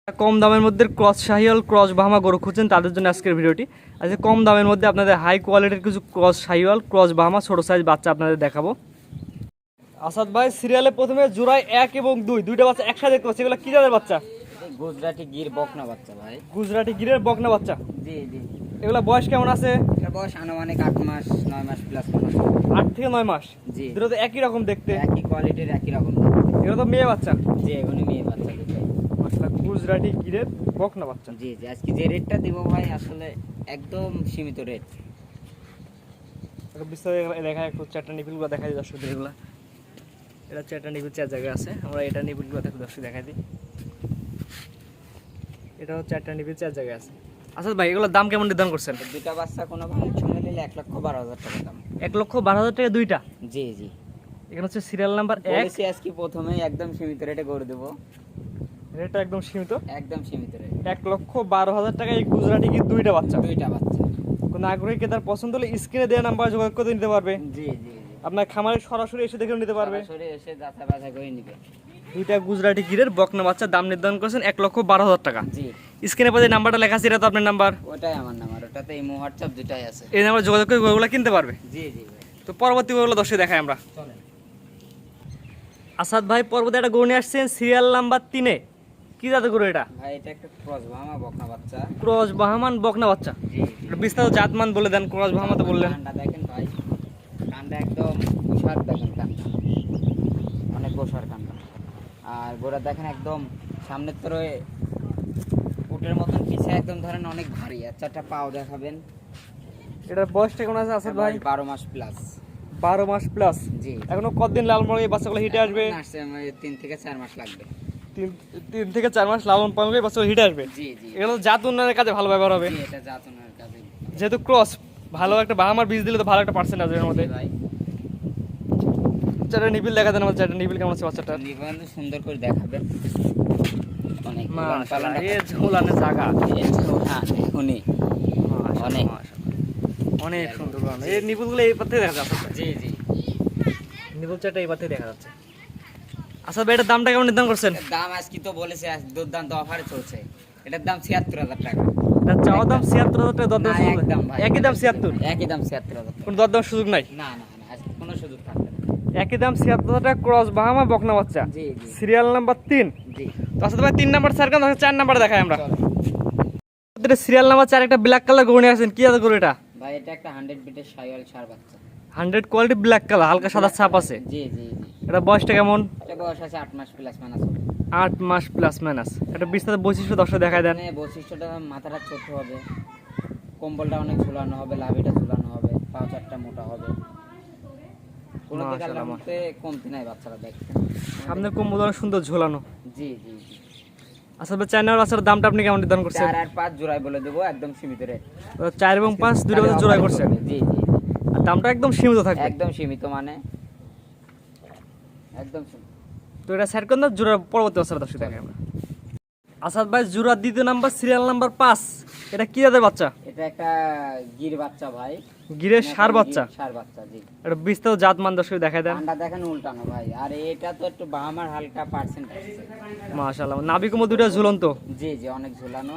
কম দামের মধ্যে cross Sahiwal cross Bahama গরু খুঁজছেন তাদের জন্য আজকের ভিডিওটি। আজকে কম দামের মধ্যে আপনাদের হাই কোয়ালিটির কিছু ক্রস শাহিওয়াল ক্রস বাহামা ছোটো সাইজ বাচ্চা আপনাদের দেখাবো। আসাদ ভাই, সিরিয়ালে প্রথমে জোড়ায় 1 এবং 2 দুইটা বাচ্চা একসাথে দেখতে পাচ্ছি, এগুলো কি জাতের বাচ্চা? গুজরাটি গির বকনা বাচ্চা ভাই। গুজরাটি গিরের বকনা বাচ্চা। জি জি। এগুলা বয়স কেমন আছে? এর বয়স আনুমানিক 8 মাস 9 মাস প্লাস। 8 থেকে 9 মাস। জি। দুটো তো একই রকম দেখতে, একই কোয়ালিটির একই রকম। এগুলো তো মেয়ে বাচ্চা। জি, এগুলো মেয়ে বাচ্চা দুটোই। মাশাআল্লাহ, গুজরাটি গিরের বকনা বাচ্চা। জি জি। আজকে যে রেটটা দিব ভাই আসলে একদম সীমিত রেট। এটা বিস্তারিত দেখা একটু চারটা নিপিলগুলো দেখাই দিই দর্শকদের। এগুলা এটা চারটা নিপিল চার জায়গায় আছে, আমরা এটা নিপিলগুলো দেখো দর্শক দেখাই দিই। এটাও চারটা নিপিল চার জায়গায় আছে। আসাদ ভাই, এগুলোর দাম কেমন নির্ধারণ করছেন? দুটো বাচ্চা কোনো ভাই ছুঁয়ে নিলে 1,12,000 টাকা দাম। 1,12,000 টাকা দুইটা। জি জি। এখানে হচ্ছে সিরিয়াল নাম্বার 1। বলেছি আজকে প্রথমেই একদম সীমিত রেটে করে দেব। রেটটা একদম সীমিত, একদম সীমিত রেট। 1,12,000 টাকা এই গুজরাটি কি দুইটা বাচ্চা। দুইটা বাচ্চা। কোনো আগ্রহী ক্রেতার পছন্দ হলে স্ক্রিনে দেওয়া নাম্বার যোগাযোগ করে নিতে পারবে। জি জি জি। আপনার খামারে সরাসরি এসে দেখেও নিতে পারবে। সরাসরি এসে যাচাই বাছাই করে নিবে। দুইটা গুজরাটি গিরের বকনা বাচ্চা, দাম নির্ধারণ করেছেন 1,12,000 টাকা। জি। স্ক্রিনে পাশে নাম্বারটা লেখা আছে, এটা তো আপনার নাম্বার। ওটাই আমার নাম্বার, ওটাতে এই হোয়াটসঅ্যাপ দুটাই আছে। এই নাম্বার যোগাযোগ করে গরুগুলো কিনতে পারবে। জি জি ভাই। তো পরবর্তী গরুগুলো দর্শক দেখাই আমরা। চলেন। আসাদ ভাই, পর্বতে একটা গরু নিয়ে আসছেন সিরিয়াল নাম্বার 3-এ। কি জাতের গরু এটা? ভাই এটা একটা ক্রস বাহামা বকনা বাচ্চা। ক্রস বাহামান বকনা বাচ্চা। জি। এটা বিস্তারিত জাতমান বলে দেন। ক্রস বাহামা তো বললেন। কানটা দেখেন ভাই, কানটা একদম উষার দেখেন, কানটা অনেক গোসার কানটা। আর গোড়া দেখেন একদম সামনের তো উটের মতন, পিছে একদম ধরেন অনেক ভারী। চারটা পাও দেখাবেন। এটার বয়সটা কেমন আছে আসাদ ভাই? 12 মাস প্লাস। 12 মাস প্লাস। জি। এখনো কতদিন লালন পালন এই বাচ্চাগুলো হিটে আসবে? আসছে 3 থেকে 4 মাস লাগবে। 3 থেকে 4 মাস লালন পালন করে বাচ্চাগুলো হিটে আসবে। জি জি। এগুলো জাত উন্নয়নের কাজে ভালো ব্যবহার হবে। জি, এটা জাতনের কাজে। যেহেতু ক্রস, ভালো একটা বাহামার বীজ দিলে তো ভালো একটা পার্সেন্ট আছে এর মধ্যে। জি ভাই। চারটা নিবিল দেখা দেন আমার। চারটা নিবিল কেমন আছে বাচ্চাটা? নিবন্ধ সুন্দর করে দেখাবেন। অনেক মাশাআল্লাহ, এই ঝোলানে জায়গা উনি অনেক অনেক সুন্দর বানানো। এই নিপুলগুলো এই পাতে দেখা যাচ্ছে। জি জি। নিপুল চারটা এই পাতে দেখা যাচ্ছে। আচ্ছা ভাই, এটার দামটা কেমন নির্ধারণ করছেন? এটার দাম আজকে তো বলেছে দুর্দান্ত অফারে চলছে। এটার দাম ৭৬,০০০ টাকা। এটা চাওয়া দাম ৭৬,০০০ টাকা, দরদাম না, সুযোগ একদম নাই। ভাই। একই দাম ৭৬। একই দাম ৭৬,০০০ টাকা। কোনো দরদাম সুযোগ নাই। না না না, আজকে কোনো সুযোগ থাকবে না। একই দাম ৭৬,০০০ টাকা, ক্রস বাহামা বকনা বাচ্চা। জি জি সিরিয়াল নাম্বার 3। জি। তো আচ্ছা ভাই, 3 নাম্বার স্যার, 4 নাম্বার দেখাই আমরা। চলো। সিরিয়াল নাম্বার 4 একটা ব্ল্যাক কালার গরু নিয়ে আসছেন। কি আছে গরু এটা? ভাই এটা একটা 100 বিটের শাইওয়াল ষাঁড় বাচ্চা। 100 কোয়ালিটি ব্ল্যাক কালার, হালকা সাদা ছাপ আছে। জি জি জি। এটা বয়সটা কেমন? এটা বয়স আছে 8 মাস প্লাস মাইনাস। 8 মাস প্লাস মাইনাস। এটা বিস্তারিত বৈশিষ্ট্য দর্শক দেখায় দেন। মানে বৈশিষ্ট্যটা মাথাটা ছোট হবে, কম্বলটা অনেক ঝুলানো হবে, লাভিটা ঝুলানো হবে, পাও চারটা মোটা হবে। কোনো দিকে আল্লাহর মধ্যে কমতি নাই বাচ্চারা দেখতে। সামনে কম্বল অনেক সুন্দর ঝোলানো। জি জি জি। আচ্ছা ভাই, 4 নাম্বার বাচ্চার দামটা আপনি কেমন নির্ধারণ করছেন? 4 আর 5 জোড়ায় বলে দেবো, একদম সীমিত রেট। 4 এবং 5 দুটো বাচ্চা জোড়াই করছেন। জি জি। আর দামটা একদম সীমিত থাকবে। একদম সীমিত মানে একদম সীমিত। তো এটা স্যার কোন জোড়া পরবর্তী বাচ্চার দর্শক দেখাই আমরা। আসাদ ভাই, জোড়া দ্বিতীয় নাম্বার সিরিয়াল নাম্বার 5। এটা কি জাতের বাচ্চা? এটা একটা গির বাচ্চা ভাই। গিরের ষাঁড় বাচ্চা। ষাঁড় বাচ্চা জি। এটা বিস্তারিত জাতমান দর্শক দেখাই দেন। ঠান্ডা দেখেন উল্টানো ভাই। আর এটা তো একটু বাহামার হালকা পার্সেন্ট আছে। মাশাআল্লাহ, নাভি কোমর দুটো ঝুলন্ত। জি জি, অনেক ঝুলানো।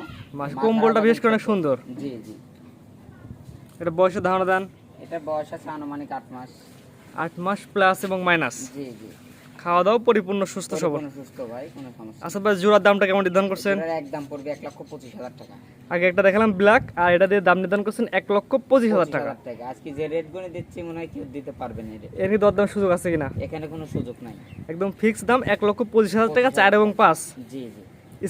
কম্বলটা বিশেষ করে অনেক সুন্দর। জি জি। এটা বয়সের ধারণা দেন। এটা বয়স আছে আনুমানিক 8 মাস। 8 মাস প্লাস এবং মাইনাস। জি জি। খাওয়া দাওয়া পরিপূর্ণ সুস্থ সবল। কোনো সুস্থ ভাই, কোনো সমস্যা। আচ্ছা ভাই, জোড়ার দামটা কেমন নির্ধারণ করছেন? এটার একদম পড়বে 1,25,000 টাকা। আগে একটা দেখালাম ব্ল্যাক, আর এটা দিয়ে দাম নির্ধারণ করছেন 1,25,000 টাকা। আজকে যে রেট গুলো দিচ্ছি মনে হয় কেউ দিতে পারবে না। এর কি দরদাম সুযোগ আছে কিনা? এখানে কোনো সুযোগ নাই, একদম ফিক্স দাম 1,25,000 টাকা, 4 এবং 5। জি জি।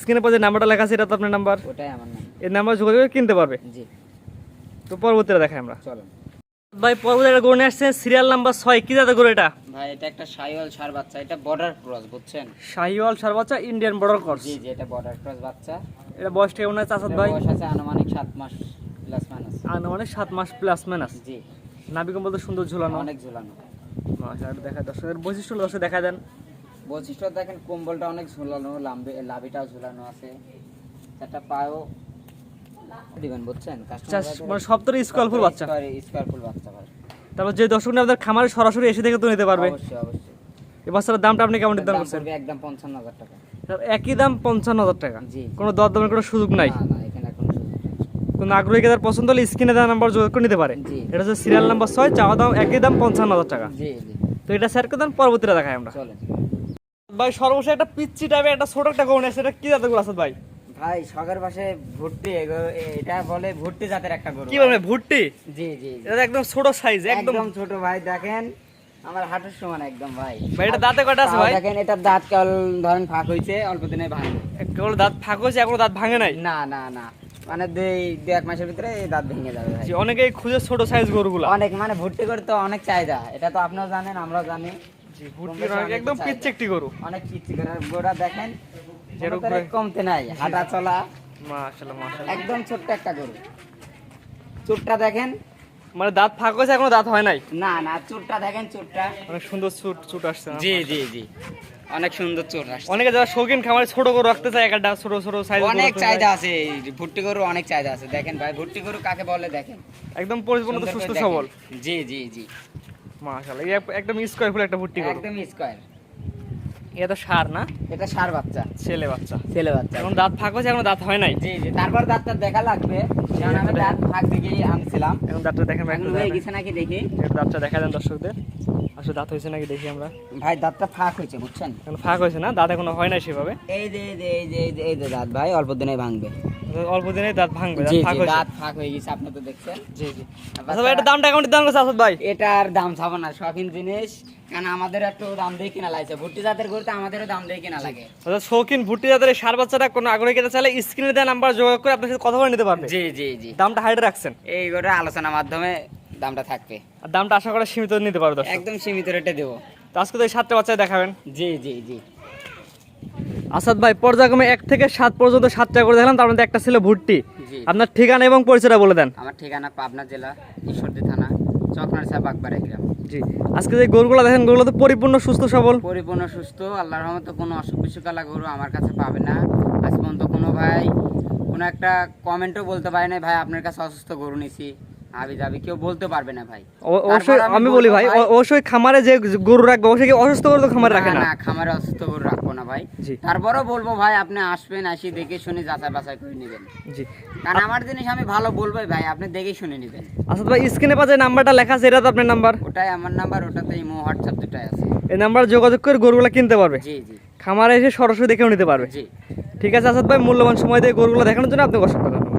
স্ক্রিনে পর যে নাম্বারটা লেখা আছে এটা তো আপনার নাম্বার। ওটাই আমার নাম। এই নাম্বার যোগাযোগ করে কিনতে পারবে। জি। তো পরবর্তীটা দেখাই আমরা। চলো ভাই, পরবর্তী একটা গরু নিয়ে আসছেন সিরিয়াল নাম্বার 6। কি জাতের গরু এটা? ভাই এটা একটা শাইওয়াল ষাঁড় বাচ্চা। এটা বর্ডার ক্রস, বুঝছেন? শাহিওয়াল ষাঁড় বাচ্চা, ইন্ডিয়ান বর্ডার ক্রস। জি জি, এটা বর্ডার ক্রস বাচ্চা। এটা বয়সটা কেমন আছে আসাদ ভাই? বয়স আছে আনুমানিক 7 মাস প্লাস মাইনাস। আনুমানিক 7 মাস প্লাস মাইনাস। জি। নাভি কম্বল তো সুন্দর ঝুলানো। অনেক ঝুলানো। মাশাআল্লাহ, দেখা দর্শকের বৈশিষ্ট্য দর্শক দেখা দেন। বৈশিষ্ট্য দেখেন, কম্বলটা অনেক ঝুলানো, লাভিটাও ঝুলানো আছে, একটা পাও দিবেন, বুঝছেন? মানে সব তো স্কোয়ার ফুল বাচ্চা। স্কোয়ার ফুল বাচ্চা ভাই। তারপর যে দর্শক আপনাদের খামারে সরাসরি এসে দেখে তো নিতে পারবে। অবশ্যই অবশ্যই। এই বাচ্চার দামটা আপনি কেমন নির্ধারণ করছেন? একদম 55,000 টাকা। একই দাম 55,000 টাকা, জি। কোনো দরদামের কোনো সুযোগ নাই। না না, এখানে কোনো সুযোগ নেই। কোনো আগ্রহী ক্রেতার পছন্দ হলে স্ক্রিনে দেওয়া নাম্বার যোগাযোগ করে নিতে পারে। জি। এটা হচ্ছে সিরিয়াল নাম্বার 6, চাওয়া দাম একই দাম 55,000 টাকা। জি জি, তো এটা স্যার দেন, পরবর্তীটা দেখাই আমরা। চলেন ভাই সর্বশেষ একটা পিচ্চি টাইপের একটা ছোট একটা গরু আছে, এটা কি জাতের গরু আসাদ ভাই? ভাই। শখের পাশে ভুট্টি, এটা বলে ভুট্টি জাতের একটা গরু। কি বলবেন, ভুট্টি? জি জি জি। এটা একদম ছোট সাইজ, একদম। একদম ছোট ভাই, দেখেন আমার হাঁটুর সমান একদম ভাই। ভাই এটা দাঁতে কয়টা আছে ভাই? দেখেন এটার দাঁত কেবল ধরেন ফাঁক হয়েছে, অল্প দিনে ভাঙবে। কেবল দাঁত ফাঁক হয়েছে, এখনো দাঁত ভাঙে নাই? না না না, মানে দুই এক মাসের ভিতরে এই দাঁত ভেঙে যাবে ভাই। জি, অনেকেই খুঁজে ছোট সাইজ গরুগুলো। অনেক, মানে ভর্তি করে তো অনেক চাহিদা, এটা তো আপনারাও জানেন আমরাও জানি। জি, ভুট্টির একদম পিচ্চি একটি গরু। অনেক পিচ্ছি করে গোড়া দেখেন, যেরকম কোনো তারে কমতে নাই, হাঁটা চলা মাশাআল্লাহ মাশাআল্লাহ। একদম ছোট্ট একটা গরু। চুটটা দেখেন, মানে দাঁত ফাঁক হয়েছে, এখনো দাঁত হয় নাই? না না, চুটটা দেখেন, চুটটা। অনেক সুন্দর চুট আসছে না? জি জি জি, অনেক সুন্দর চুট আসছে। অনেকে যারা শৌখিন খামারে ছোট গরু রাখতে চায়, একটা ছোট ছোট সাইজ অনেক চাহিদা আছে, এই ভুট্টি গরু অনেক চাহিদা আছে। দেখেন ভাই, ভুট্টি গরু কাকে বলে দেখেন, একদম পরিপূর্ণ সুন্দর করে সুস্থ দেখেন। সবল। জি জি জি, মাশাআল্লাহ, এই একদম স্কয়ার ফুল একটা ভুট্টি গরু। একদম স্কয়ার। এটা তো সার না? এটা ষাঁড় বাচ্চা, ছেলে বাচ্চা। ছেলে বাচ্চা। এখন দাঁত ফাঁক হয়েছে, এখনো দাঁত হয় নাই? জি জি, তারপর দাঁতটা দেখা লাগবে, কারণ আমি দাঁত ফাঁক দিকেই আনছিলাম। এখন দাঁতটা দেখেন ভাই, এখন একটু হয়ে দেখেন। গেছে নাকি দেখি। একটু দাঁতটা দেখা দেন দর্শকদের, আসলে দাঁত হয়েছে নাকি দেখি আমরা। ভাই দাঁতটা ফাঁক হয়েছে, বুঝছেন? এখন ফাঁক হয়েছে না, দাঁত এখনো হয় নাই সেভাবে। এই যে এই যে এই যে এই যে এই যে দাঁত ভাই অল্প দিনে ভাঙবে। অল্প দিনে দাঁত ভাঙবে, দাঁত জি ফাঁক জি, হয়েছে। দাঁত ফাঁক হয়ে গেছে, আপনি তো দেখছেন। জি জি। আচ্ছা ভাই, এটা দামটা কেমন দাম করছে আসাদ ভাই? এটার দাম ছাবো না, শখিন জিনিস, কারণ আমাদের একটু দাম দিয়ে কিনা লাগছে। ভুট্টি জাতের গরুতে আমাদেরও দাম দিয়ে কিনা লাগে। আচ্ছা, শৌখিন ভুট্টি জাতের এই সার বাচ্চাটা কোনো আগ্রহী খেতে চাইলে স্ক্রিনে দেওয়া নাম্বার যোগাযোগ করে আপনার সাথে কথা বলে নিতে পারবে। জি জি জি, দামটা হাইডে রাখছেন, এই গরুর আলোচনার মাধ্যমে দামটা থাকবে। আর দামটা আশা করা সীমিত নিতে পারবে দর্শক। একদম সীমিত রেটে দেবো। তো আজকে তো এই 7টা বাচ্চা দেখাবেন। জি জি জি। আসাদ ভাই, পর্যায়ক্রমে 1 থেকে 7 পর্যন্ত 7টা করে দেখলাম, তার মধ্যে একটা ছিল ভুট্টি। জি, আপনার ঠিকানা এবং পরিচয়টা বলে দেন। আমার ঠিকানা পাবনা জেলা ঈশ্বরদী থানা চকনারসা বাগবাড়া গ্রাম। জি, আজকে যে গরুগুলো দেখেন, গরুগুলো তো পরিপূর্ণ সুস্থ সবল। পরিপূর্ণ সুস্থ, আল্লাহর রহমতে কোনো অসুখ বিসুখালা গরু আমার কাছে পাবে না। আজ পর্যন্ত কোনো ভাই কোনো একটা কমেন্টও বলতে পারে না ভাই আপনার কাছে অসুস্থ গরু নিছি, আবি যাবি, কেউ বলতে পারবে না ভাই। অবশ্যই তারপর আমি বলি ভাই, বলবো অবশ্যই খামারে যে গরু রাখবে, অবশ্যই কি অসুস্থ গরু তো খামারে রাখে না না। না, খামারে অসুস্থ গরু রাখবো না ভাই। জি। তারপরও বলবো ভাই, আপনি আসবেন, আসি দেখে শুনে যাচাই বাছাই করে নেবেন। জি, কারণ আমার জিনিস আমি ভালো বলবোই ভাই, আপনি দেখে শুনে নেবেন। আসাদ ভাই, স্ক্রিনে পাশে নাম্বারটা লেখা আছে, এটা তো আপনার নাম্বার। ওটাই আমার নাম্বার, ওটাতে ইমো হোয়াটসঅ্যাপ দুটাই আছে। এই নাম্বার যোগাযোগ করে গরুগুলো কিনতে পারবে, জি জি খামারে এসে সরাসরি দেখেও নিতে পারবে। জি। ঠিক আছে আসাদ ভাই, মূল্যবান সময় দিয়ে গরুগুলো দেখানোর জন্য আপনাকে অসংখ্য ধন্যবাদ।